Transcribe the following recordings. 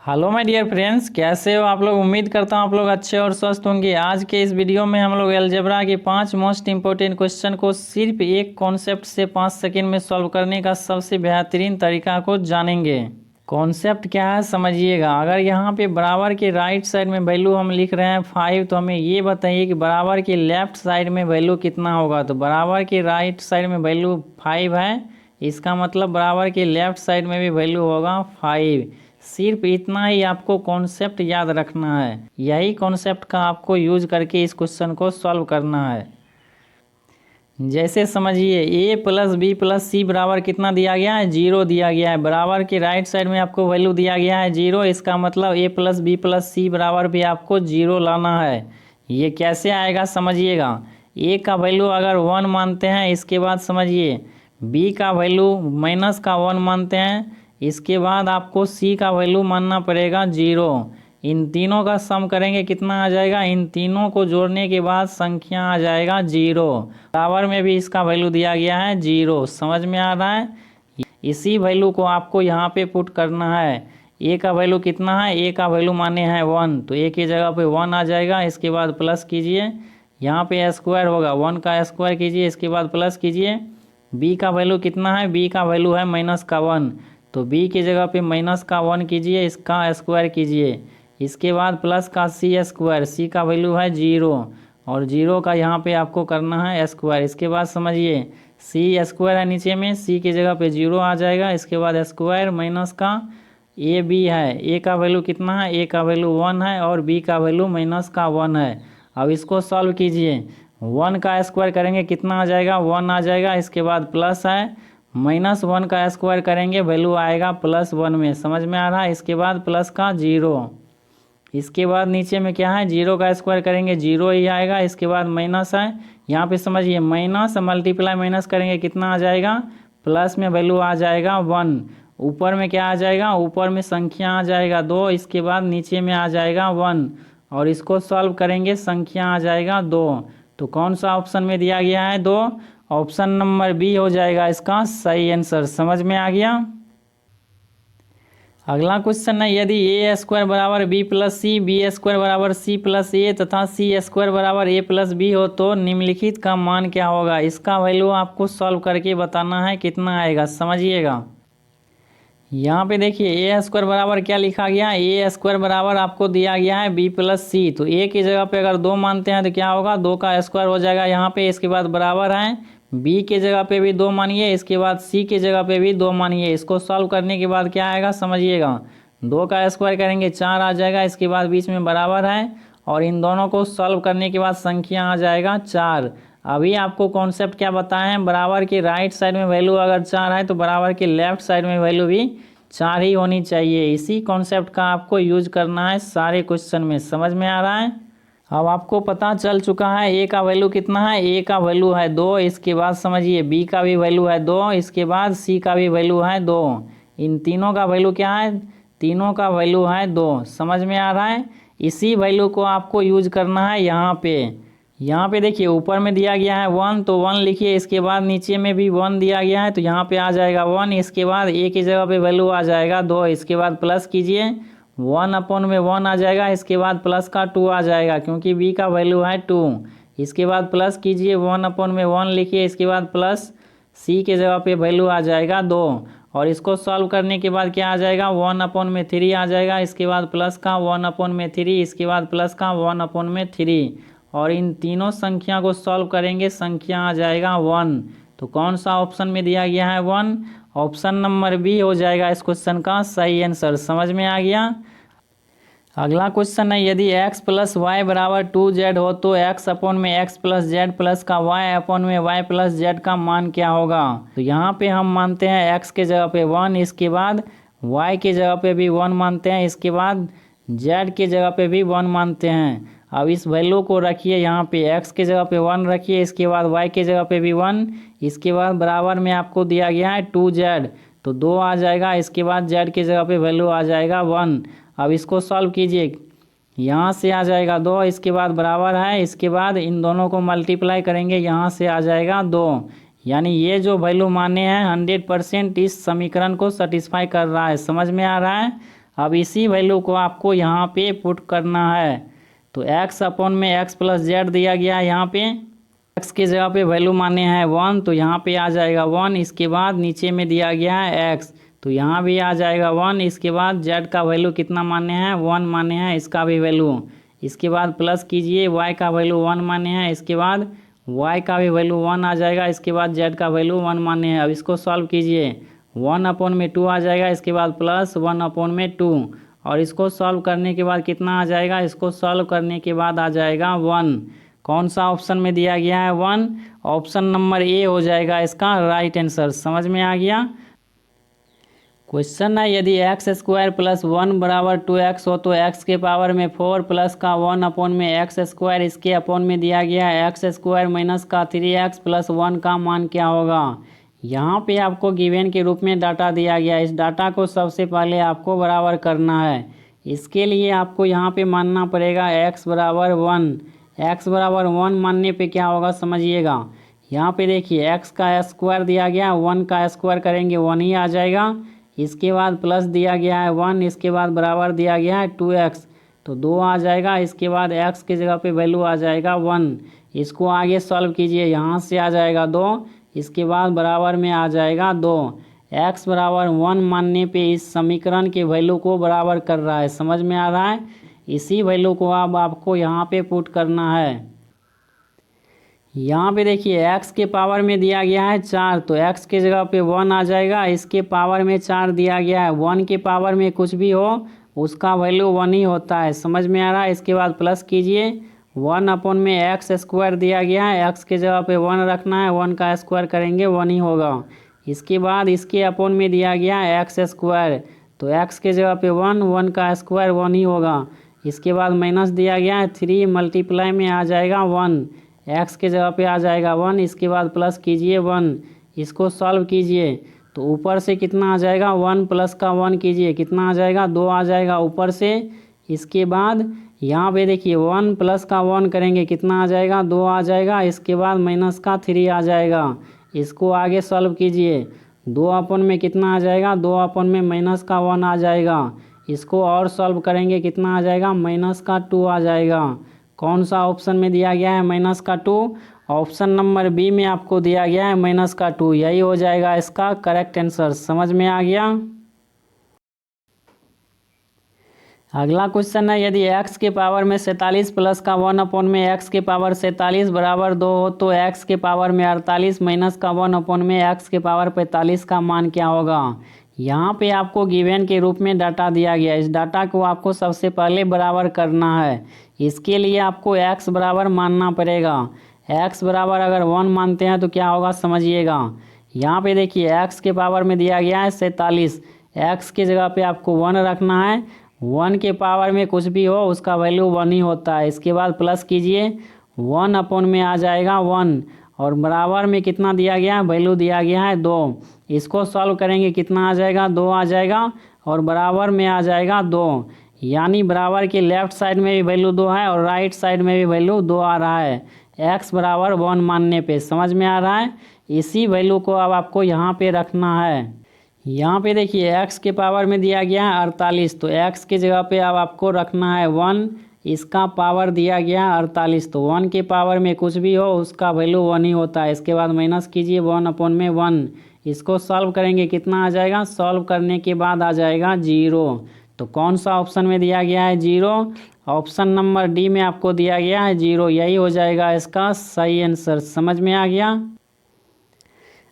Hello my dear friends, कैसे हो आप लोग। उम्मीद करता हूँ आप लोग अच्छे और स्वस्थ होंगे। आज के इस वीडियो में हम लोग अलजेब्रा के 5 मोस्ट इंपॉर्टेंट क्वेश्चन को सिर्फ एक कॉन्सेप्ट से 5 सेकंड में सॉल्व करने का सबसे बेहतरीन तरीका को जानेंगे। कॉन्सेप्ट क्या है समझिएगा। अगर यहाँ पे बराबर के राइट साइड में वैल्यू हम लिख रहे हैं 5, तो हमें ये बताइए कि बराबर के लेफ्ट साइड में वैल्यू कितना होगा। तो बराबर के राइट साइड में वैल्यू 5 है, इसका मतलब बराबर के लेफ्ट साइड में भी वैल्यू होगा 5। सिर्फ इतना ही आपको कॉन्सेप्ट याद रखना है। यही कॉन्सेप्ट का आपको यूज करके इस क्वेश्चन को सॉल्व करना है। जैसे समझिए a प्लस बी प्लस सी बराबर कितना दिया गया है, 0 दिया गया है। बराबर के राइट साइड में आपको वैल्यू दिया गया है 0, इसका मतलब a प्लस बी प्लस सी बराबर भी आपको 0 लाना है। ये कैसे आएगा समझिएगा। a का वैल्यू अगर 1 मानते हैं, इसके बाद समझिए b का वैल्यू माइनस का 1 मानते हैं, इसके बाद आपको c का वैल्यू मानना पड़ेगा 0। इन तीनों का सम करेंगे कितना आ जाएगा, इन तीनों को जोड़ने के बाद संख्या आ जाएगा 0। बराबर में भी इसका वैल्यू दिया गया है 0। समझ में आ रहा है। इसी वैल्यू को आपको यहाँ पे पुट करना है। a का वैल्यू कितना है, a का वैल्यू माने हैं 1, तो a की जगह पे 1 आ जाएगा। इसके बाद प्लस कीजिए, यहाँ पे स्क्वायर होगा, 1 का स्क्वायर कीजिए, इसके बाद प्लस कीजिए। b का वैल्यू कितना है, b का वैल्यू है माइनस का 1, तो b की जगह पे माइनस का 1 कीजिए, इसका स्क्वायर कीजिए। इसके बाद प्लस का सी स्क्वायर, सी का वैल्यू है 0 और 0 का यहाँ पे आपको करना है स्क्वायर। इसके बाद समझिए सी स्क्वायर है नीचे में, सी की जगह पे 0 आ जाएगा। इसके बाद स्क्वायर माइनस का ए बी है, ए का वैल्यू कितना है, ए का वैल्यू 1 है और बी का वैल्यू माइनस का 1 है। अब इसको सॉल्व कीजिए, 1 का स्क्वायर करेंगे कितना आ जाएगा, 1 आ जाएगा। इसके बाद प्लस है, माइनस 1 का स्क्वायर करेंगे वैल्यू आएगा प्लस 1 में। समझ में आ रहा है। इसके बाद प्लस का 0, इसके बाद नीचे में क्या है, 0 का स्क्वायर करेंगे 0 ही आएगा। इसके बाद माइनस है, यहाँ पे समझिए माइनस मल्टीप्लाई माइनस करेंगे कितना आ जाएगा, प्लस में वैल्यू आ जाएगा 1। ऊपर में क्या आ जाएगा, ऊपर में संख्या आ जाएगा 2, इसके बाद नीचे में आ जाएगा 1 और इसको सॉल्व करेंगे संख्या आ जाएगा 2। तो कौन सा ऑप्शन में दिया गया है 2, ऑप्शन नंबर बी हो जाएगा इसका सही आंसर। समझ में आ गया। अगला क्वेश्चन है, यदि ए स्क्वायर बराबर बी प्लस सी, बी स्क्वायर बराबर सी प्लस ए तथा सी स्क्वायर बराबर ए प्लस बी हो तो निम्नलिखित का मान क्या होगा। इसका वैल्यू आपको सॉल्व करके बताना है कितना आएगा। समझिएगा, यहाँ पे देखिए ए स्क्वायर बराबर क्या लिखा गया, ए स्क्वायर बराबर आपको दिया गया है बी प्लस सी, तो ए की जगह पे अगर 2 मानते हैं तो क्या होगा, 2 का स्क्वायर हो जाएगा यहाँ पे। इसके बाद बराबर है बी के जगह पे भी 2 मानिए, इसके बाद सी के जगह पे भी 2 मानिए। इसको सॉल्व करने के बाद क्या आएगा समझिएगा, 2 का स्क्वायर करेंगे 4 आ जाएगा। इसके बाद बीच में बराबर है और इन दोनों को सॉल्व करने के बाद संख्या आ जाएगा 4। अभी आपको कॉन्सेप्ट क्या बताए हैं, बराबर के राइट साइड में वैल्यू अगर 4 है तो बराबर के लेफ्ट साइड में वैल्यू भी 4 ही होनी चाहिए। इसी कॉन्सेप्ट का आपको यूज करना है सारे क्वेश्चन में। समझ में आ रहा है। अब आपको पता चल चुका है ए का वैल्यू कितना है, ए का वैल्यू है 2। इसके बाद समझिए बी का भी वैल्यू है 2, इसके बाद सी का भी वैल्यू है 2। इन तीनों का वैल्यू क्या है, तीनों का वैल्यू है 2। समझ में आ रहा है। इसी वैल्यू को आपको यूज करना है यहाँ पे। यहाँ पे देखिए ऊपर में दिया गया है 1, तो 1 लिखिए। इसके बाद नीचे में भी 1 दिया गया है, तो यहाँ पे आ जाएगा 1। इसके बाद ए की जगह पे वैल्यू आ जाएगा 2। इसके बाद प्लस कीजिए, 1 अपॉन में 1 आ जाएगा। इसके बाद प्लस का 2 आ जाएगा क्योंकि बी का वैल्यू है 2। इसके बाद प्लस कीजिए, 1 अपॉन में 1 लिखिए। इसके बाद प्लस सी के जगह पे वैल्यू आ जाएगा 2 और इसको सॉल्व करने के बाद क्या आ जाएगा, 1 अपॉन में 3 आ जाएगा। इसके बाद प्लस का 1 अपॉन में 3, इसके बाद प्लस का 1 अपॉन में 3 और इन तीनों संख्या को सॉल्व करेंगे संख्या आ जाएगा 1। तो कौन सा ऑप्शन में दिया गया है 1, ऑप्शन नंबर बी हो जाएगा इस क्वेश्चन का सही आंसर। समझ में आ गया। अगला क्वेश्चन है, यदि x प्लस वाई बराबर 2z हो तो x अपॉन में x प्लस जेड प्लस का y अपॉन में y प्लस जेड का मान क्या होगा। तो यहाँ पे हम मानते हैं x के जगह पे 1, इसके बाद y के जगह पे भी 1 मानते हैं, इसके बाद z के जगह पे भी 1 मानते हैं। अब इस वैल्यू को रखिए यहाँ पे, x के जगह पे 1 रखिए, इसके बाद y के जगह पे भी 1, इसके बाद बराबर में आपको दिया गया है 2z, तो 2 आ जाएगा। इसके बाद z के जगह पे वैल्यू आ जाएगा 1। अब इसको सॉल्व कीजिए, यहाँ से आ जाएगा 2, इसके बाद बराबर है, इसके बाद इन दोनों को मल्टीप्लाई करेंगे, यहाँ से आ जाएगा 2। यानी ये जो वैल्यू माने हैं 100% इस समीकरण को सेटिस्फाई कर रहा है। समझ में आ रहा है। अब इसी वैल्यू को आपको यहाँ पे पुट करना है। तो x अपॉन में x प्लस जेड दिया गया है, यहाँ पे x की जगह पे वैल्यू माने हैं 1, तो यहाँ पे आ जाएगा 1। इसके बाद नीचे में दिया गया है x, तो यहाँ भी आ जाएगा 1। इसके बाद z का वैल्यू कितना माने हैं, 1 माने हैं, इसका भी वैल्यू। इसके बाद प्लस कीजिए, y का वैल्यू 1 माने हैं, इसके बाद y का भी वैल्यू 1 आ जाएगा। इसके बाद z का वैल्यू 1 माने हैं। अब इसको सॉल्व कीजिए, 1 अपॉन में 2 आ जाएगा, इसके बाद प्लस 1 अपॉन में 2, और इसको सॉल्व करने के बाद कितना आ जाएगा, इसको सॉल्व करने के बाद आ जाएगा 1। कौन सा ऑप्शन में दिया गया है 1? ऑप्शन नंबर ए हो जाएगा इसका राइट आंसर। समझ में आ गया। क्वेश्चन है, यदि एक्स स्क्वायर प्लस 1 बराबर 2x हो तो x के पावर में 4 प्लस का 1 अपॉन में एक्स स्क्वायर, इसके अपॉन में दिया गया है एक्स स्क्वायर माइनस का 3x प्लस 1 का मान क्या होगा। यहाँ पे आपको गिवन के रूप में डाटा दिया गया है। इस डाटा को सबसे पहले आपको बराबर करना है। इसके लिए आपको यहाँ पे मानना पड़ेगा x बराबर 1। x बराबर 1 मानने पे क्या होगा समझिएगा। यहाँ पे देखिए x का स्क्वायर दिया गया, 1 का स्क्वायर करेंगे 1 ही आ जाएगा। इसके बाद प्लस दिया गया है 1, इसके बाद बराबर दिया गया है 2x, तो 2 आ जाएगा। इसके बाद x की जगह पे वैल्यू आ जाएगा 1। इसको आगे सॉल्व कीजिए, यहाँ से आ जाएगा 2, इसके बाद बराबर में आ जाएगा 2। x बराबर 1 मानने पे इस समीकरण के वैल्यू को बराबर कर रहा है। समझ में आ रहा है। इसी वैल्यू को अब आपको यहाँ पे पुट करना है। यहाँ पे देखिए x के पावर में दिया गया है 4, तो x की जगह पे 1 आ जाएगा। इसके पावर में 4 दिया गया है, 1 के पावर में कुछ भी हो उसका वैल्यू 1 ही होता है। समझ में आ रहा है। इसके बाद प्लस कीजिए, 1 अपॉन में एक्स स्क्वायर दिया गया है, x की जगह पे 1 रखना है, 1 का स्क्वायर करेंगे 1 ही होगा। इसके बाद इसके अपॉन में दिया गया है एक्स स्क्वायर, तो x की जगह पे 1, 1 का स्क्वायर 1 ही होगा। इसके बाद माइनस दिया गया है 3 मल्टीप्लाई में आ जाएगा 1, x के जगह पे आ जाएगा 1। इसके बाद प्लस कीजिए 1, इसको सॉल्व कीजिए, तो ऊपर से कितना आ जाएगा 1 प्लस का 1 कीजिए, कितना आ जाएगा 2 आ जाएगा ऊपर से। इसके बाद यहाँ पे देखिए 1 प्लस का 1 करेंगे, कितना आ जाएगा 2 आ जाएगा। इसके बाद माइनस का 3 आ जाएगा। इसको आगे सॉल्व कीजिए, 2 अपॉन में कितना आ जाएगा, 2 अपॉन में माइनस का 1 आ जाएगा। इसको और सॉल्व करेंगे, कितना आ जाएगा माइनस का 2 आ जाएगा। कौन सा ऑप्शन में दिया गया है माइनस का 2? ऑप्शन नंबर बी में आपको दिया गया है माइनस का 2। यही हो जाएगा इसका करेक्ट आंसर। समझ में आ गया। अगला क्वेश्चन है, यदि x के पावर में 47 प्लस का 1 अपॉन में x के पावर 47 बराबर 2 हो तो x के पावर में 48 माइनस का 1 अपॉन में x के पावर 45 का मान क्या होगा। यहाँ पे आपको गिवन के रूप में डाटा दिया गया है। इस डाटा को आपको सबसे पहले बराबर करना है। इसके लिए आपको x बराबर मानना पड़ेगा। x बराबर अगर 1 मानते हैं तो क्या होगा समझिएगा। यहाँ पे देखिए x के पावर में दिया गया है 47, x की जगह पे आपको 1 रखना है। 1 के पावर में कुछ भी हो उसका वैल्यू 1 ही होता है। इसके बाद प्लस कीजिए, 1 अपॉन में आ जाएगा 1, और बराबर में कितना दिया गया है, वैल्यू दिया गया है 2। इसको सॉल्व करेंगे, कितना आ जाएगा 2 आ जाएगा, और बराबर में आ जाएगा 2। यानी बराबर के लेफ्ट साइड में भी वैल्यू 2 है और राइट साइड में भी वैल्यू 2 आ रहा है x बराबर 1 मानने पे। समझ में आ रहा है। इसी वैल्यू को अब आपको यहाँ पे रखना है। यहाँ पे देखिए x के पावर में दिया गया है 48, तो x की जगह पे अब आपको रखना है 1, इसका पावर दिया गया है 48, तो 1 के पावर में कुछ भी हो उसका वैल्यू 1 ही होता है। इसके बाद माइनस कीजिए 1 अपॉन में 1, इसको सॉल्व करेंगे, कितना आ जाएगा, सॉल्व करने के बाद आ जाएगा 0। तो कौन सा ऑप्शन में दिया गया है 0? ऑप्शन नंबर डी में आपको दिया गया है 0। यही हो जाएगा इसका सही आंसर। समझ में आ गया।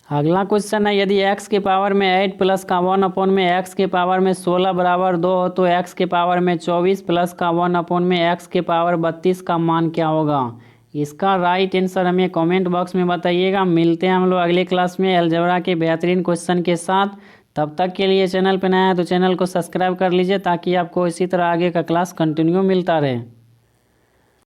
अगला क्वेश्चन है, यदि x के पावर में 8 प्लस का 1 अपॉन में x के पावर में 16 बराबर 2 हो तो x के पावर में 24 प्लस का 1 अपॉन में x के पावर 32 का मान क्या होगा। इसका राइट आंसर हमें कमेंट बॉक्स में बताइएगा। मिलते हैं हम लोग अगले क्लास में अलजेब्रा के बेहतरीन क्वेश्चन के साथ। तब तक के लिए चैनल पर नया है तो चैनल को सब्सक्राइब कर लीजिए ताकि आपको इसी तरह आगे का क्लास कंटिन्यू मिलता रहे।